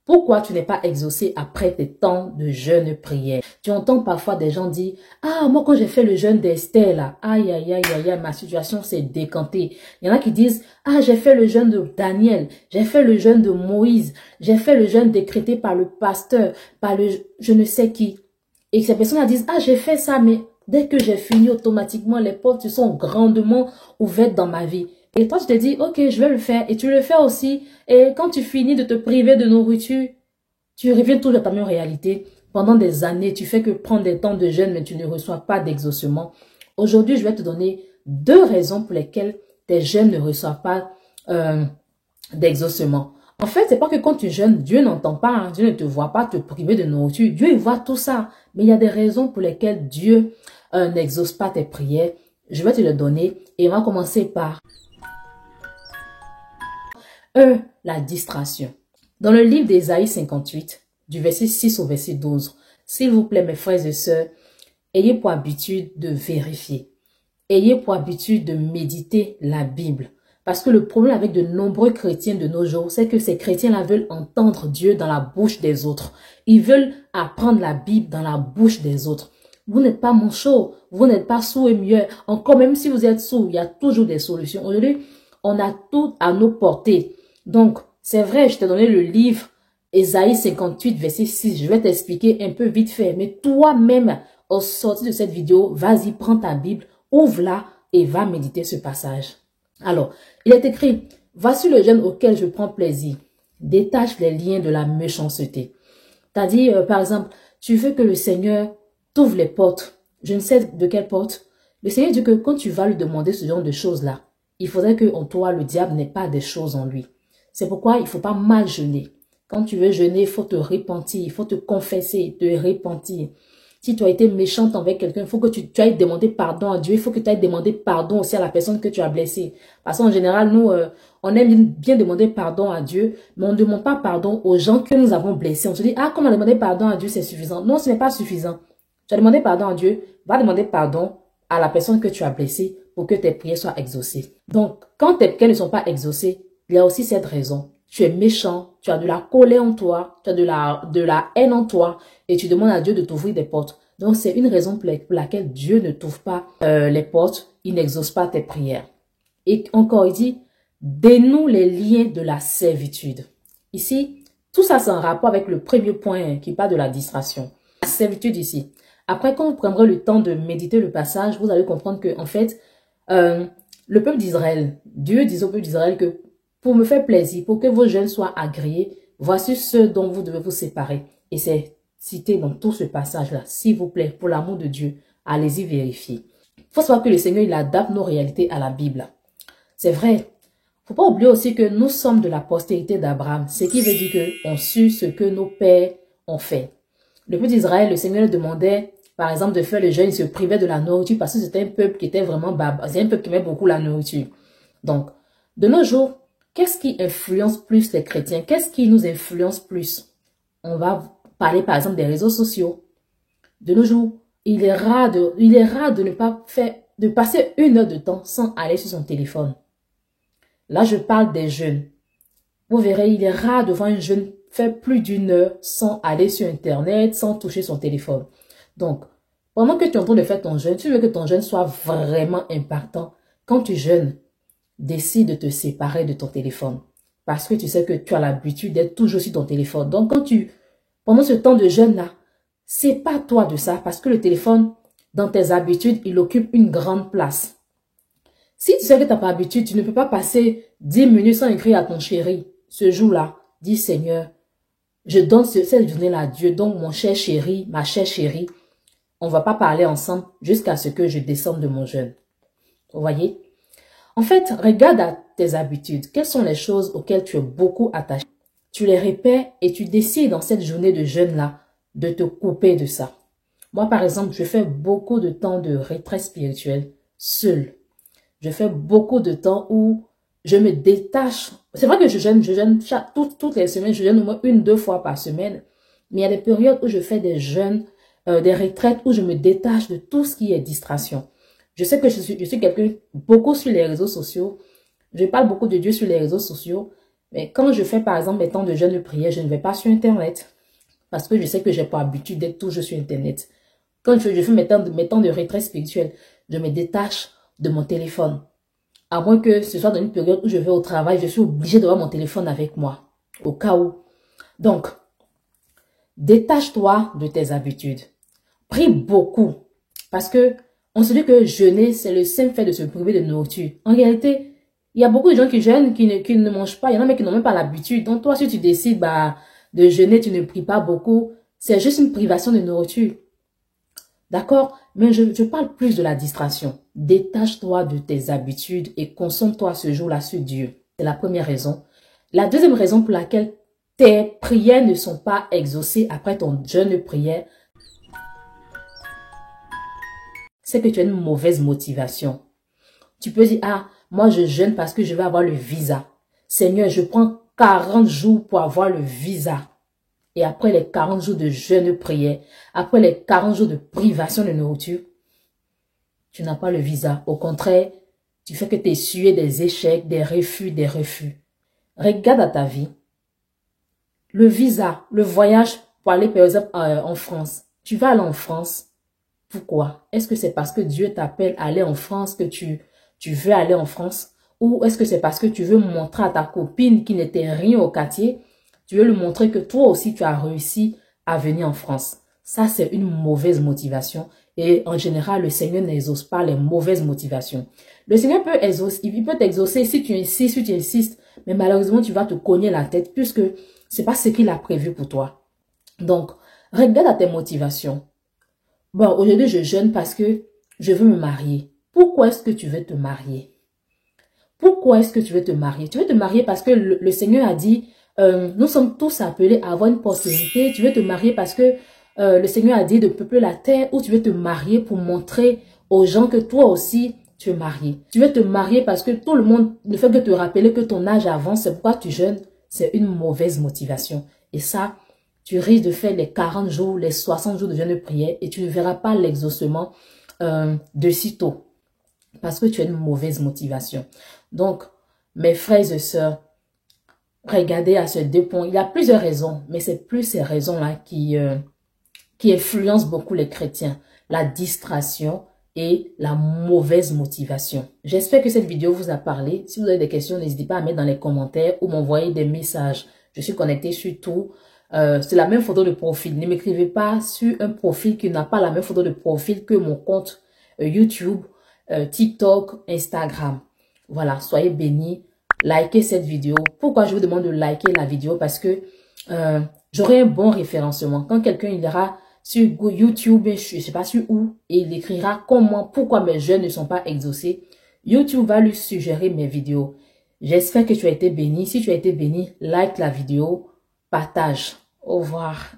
Pourquoi tu n'es pas exaucé après tes temps de jeûne prière? Tu entends parfois des gens dire, ah, moi quand j'ai fait le jeûne d'Esther là, aïe, aïe, aïe, aïe, aïe, ma situation s'est décantée. Il y en a qui disent, ah, j'ai fait le jeûne de Daniel, j'ai fait le jeûne de Moïse, j'ai fait le jeûne décrété par le pasteur, par le je ne sais qui. Et ces personnes disent, ah, j'ai fait ça, mais dès que j'ai fini, automatiquement, les portes se sont grandement ouvertes dans ma vie. Et toi, tu te dis, ok, je vais le faire. Et tu le fais aussi. Et quand tu finis de te priver de nourriture, tu reviens toujours à ta même réalité. Pendant des années, tu fais que prendre des temps de jeûne, mais tu ne reçois pas d'exaucement. Aujourd'hui, je vais te donner 2 raisons pour lesquelles tes jeûnes ne reçoivent pas d'exaucement. En fait, c'est pas que quand tu jeûnes, Dieu n'entend pas, hein, Dieu ne te voit pas te priver de nourriture. Dieu, il voit tout ça. Mais il y a des raisons pour lesquelles Dieu n'exauce pas tes prières. Je vais te les donner et on va commencer par 1. La distraction. Dans le livre d'Ésaïe 58, du verset 6 au verset 12, s'il vous plaît, mes frères et sœurs, ayez pour habitude de vérifier. Ayez pour habitude de méditer la Bible. Parce que le problème avec de nombreux chrétiens de nos jours, c'est que ces chrétiens-là veulent entendre Dieu dans la bouche des autres. Ils veulent apprendre la Bible dans la bouche des autres. Vous n'êtes pas manchot, vous n'êtes pas sourd et muet. Encore même si vous êtes sourd, il y a toujours des solutions. Aujourd'hui, on a tout à nos portées. Donc, c'est vrai, je t'ai donné le livre Ésaïe 58, verset 6. Je vais t'expliquer un peu vite fait. Mais toi-même, au sortir de cette vidéo, vas-y, prends ta Bible, ouvre-la et va méditer ce passage. Alors, il est écrit, voici le jeûne auquel je prends plaisir. Détache les liens de la méchanceté. T'as dit, par exemple, tu veux que le Seigneur t'ouvre les portes. Je ne sais de quelle porte. Le Seigneur dit que quand tu vas lui demander ce genre de choses-là, il faudrait que en toi, le diable n'ait pas des choses en lui. C'est pourquoi il ne faut pas mal jeûner. Quand tu veux jeûner, il faut te repentir, il faut te confesser, te repentir. Si tu as été méchante avec quelqu'un, il faut que tu ailles demander pardon à Dieu. Il faut que tu ailles demander pardon aussi à la personne que tu as blessée. Parce qu'en général, nous, on aime bien demander pardon à Dieu, mais on ne demande pas pardon aux gens que nous avons blessés. On se dit, ah, comme on a demandé pardon à Dieu, c'est suffisant. Non, ce n'est pas suffisant. Tu as demandé pardon à Dieu, va demander pardon à la personne que tu as blessée pour que tes prières soient exaucées. Donc, quand tes prières ne sont pas exaucées, il y a aussi cette raison. Tu es méchant, tu as de la colère en toi, tu as de la haine en toi et tu demandes à Dieu de t'ouvrir des portes. Donc, c'est une raison pour laquelle Dieu ne t'ouvre pas les portes, il n'exauce pas tes prières. Et encore, il dit, dénoue les liens de la servitude. Ici, tout ça, c'est en rapport avec le premier point qui parle de la distraction. La servitude ici. Après, quand vous prendrez le temps de méditer le passage, vous allez comprendre que, en fait, le peuple d'Israël, Dieu disait au peuple d'Israël que pour me faire plaisir, pour que vos jeûnes soient agréés, voici ce dont vous devez vous séparer. Et c'est cité dans tout ce passage-là. S'il vous plaît, pour l'amour de Dieu, allez-y vérifier. Il faut savoir que le Seigneur, il adapte nos réalités à la Bible. C'est vrai. Il ne faut pas oublier aussi que nous sommes de la postérité d'Abraham, ce qui veut dire qu'on suit ce que nos pères ont fait. Le peuple d'Israël, le Seigneur demandait, par exemple, de faire le jeûne, il se privait de la nourriture parce que c'était un peuple qui était vraiment baba. C'est un peuple qui aimait beaucoup la nourriture. Donc, de nos jours, qu'est-ce qui influence plus les chrétiens? Qu'est-ce qui nous influence plus? On va parler par exemple des réseaux sociaux. De nos jours, il est rare de ne pas de passer 1 heure de temps sans aller sur son téléphone. Là, je parle des jeunes. Vous verrez, il est rare de voir un jeune faire plus d'1 heure sans aller sur Internet, sans toucher son téléphone. Donc, pendant que tu es en train de faire ton jeûne, tu veux que ton jeûne soit vraiment impactant. Quand tu jeûnes, décide de te séparer de ton téléphone. Parce que tu sais que tu as l'habitude d'être toujours sur ton téléphone. Donc, pendant ce temps de jeûne-là, sépare-toi de ça parce que le téléphone, dans tes habitudes, il occupe une grande place. Si tu sais que tu n'as pas l'habitude, tu ne peux pas passer 10 minutes sans écrire à ton chéri. Ce jour-là, dis Seigneur, je donne cette journée-là à Dieu. Donc, mon cher chéri, ma chère chérie, on ne va pas parler ensemble jusqu'à ce que je descende de mon jeûne. Vous voyez? En fait, regarde à tes habitudes. Quelles sont les choses auxquelles tu es beaucoup attaché? Tu les répètes et tu décides dans cette journée de jeûne-là de te couper de ça. Moi, par exemple, je fais beaucoup de temps de retraite spirituelle seule. Je fais beaucoup de temps où je me détache. C'est vrai que je jeûne toutes les semaines, je jeûne au moins 1-2 fois par semaine. Mais il y a des périodes où je fais des jeûnes, des retraites où je me détache de tout ce qui est distraction. Je sais que je suis quelqu'un beaucoup sur les réseaux sociaux. Je parle beaucoup de Dieu sur les réseaux sociaux. Mais quand je fais par exemple mes temps de jeûne de prière, je ne vais pas sur Internet. Parce que je sais que j'ai pour habitude d'être toujours sur Internet. Quand je fais mes temps de retrait spirituel, je me détache de mon téléphone. À moins que ce soit dans une période où je vais au travail, je suis obligée d'avoir mon téléphone avec moi. Au cas où. Donc, détache-toi de tes habitudes. Prie beaucoup. Parce que on se dit que jeûner, c'est le simple fait de se priver de nourriture. En réalité, il y a beaucoup de gens qui jeûnent, qui ne mangent pas. Il y en a même qui n'ont même pas l'habitude. Donc toi, si tu décides de jeûner, tu ne pries pas beaucoup. C'est juste une privation de nourriture. D'accord? Mais je parle plus de la distraction. Détache-toi de tes habitudes et concentre-toi ce jour-là sur Dieu. C'est la première raison. La deuxième raison pour laquelle tes prières ne sont pas exaucées après ton jeûne de prière, c'est que tu as une mauvaise motivation. Tu peux dire, ah, moi je jeûne parce que je vais avoir le visa. Seigneur, je prends 40 jours pour avoir le visa. Et après les 40 jours de jeûne de prière, après les 40 jours de privation de nourriture, tu n'as pas le visa. Au contraire, tu fais que t'essuyer des échecs, des refus, des refus. Regarde à ta vie. Le visa, le voyage pour aller par exemple en France. Tu vas aller en France. Pourquoi? Est-ce que c'est parce que Dieu t'appelle à aller en France que tu veux aller en France? Ou est-ce que c'est parce que tu veux montrer à ta copine qui n'était rien au quartier, tu veux lui montrer que toi aussi tu as réussi à venir en France? Ça, c'est une mauvaise motivation. Et en général, le Seigneur n'exauce pas les mauvaises motivations. Le Seigneur peut exaucer, il peut t'exaucer si tu insistes, mais malheureusement, tu vas te cogner la tête puisque c'est pas ce qu'il a prévu pour toi. Donc, regarde à tes motivations. Bon, aujourd'hui, je jeûne parce que je veux me marier. Pourquoi est-ce que tu veux te marier? Pourquoi est-ce que tu veux te marier? Tu veux te marier parce que le Seigneur a dit, nous sommes tous appelés à avoir une postérité. Tu veux te marier parce que le Seigneur a dit de peupler la terre, ou tu veux te marier pour montrer aux gens que toi aussi, tu es marié. Tu veux te marier parce que tout le monde ne fait que te rappeler que ton âge avance, c'est pourquoi tu jeûnes. C'est une mauvaise motivation. Et ça, tu risques de faire les 40 jours, les 60 jours de jeûne de prière et tu ne verras pas l'exaucement de sitôt. Parce que tu as une mauvaise motivation. Donc, mes frères et sœurs, regardez à ces deux points. Il y a plusieurs raisons, mais c'est plus ces raisons-là qui influencent beaucoup les chrétiens. La distraction et la mauvaise motivation. J'espère que cette vidéo vous a parlé. Si vous avez des questions, n'hésitez pas à mettre dans les commentaires ou m'envoyer des messages. Je suis connectée sur tout. C'est la même photo de profil. Ne m'écrivez pas sur un profil qui n'a pas la même photo de profil que mon compte YouTube, TikTok, Instagram. Voilà, soyez bénis. Likez cette vidéo. Pourquoi je vous demande de liker la vidéo? Parce que j'aurai un bon référencement. Quand quelqu'un ira sur YouTube, je ne sais pas sur où, et il écrira pourquoi mes jeûnes ne sont pas exaucés, YouTube va lui suggérer mes vidéos. J'espère que tu as été béni. Si tu as été béni, like la vidéo, partage. Au revoir.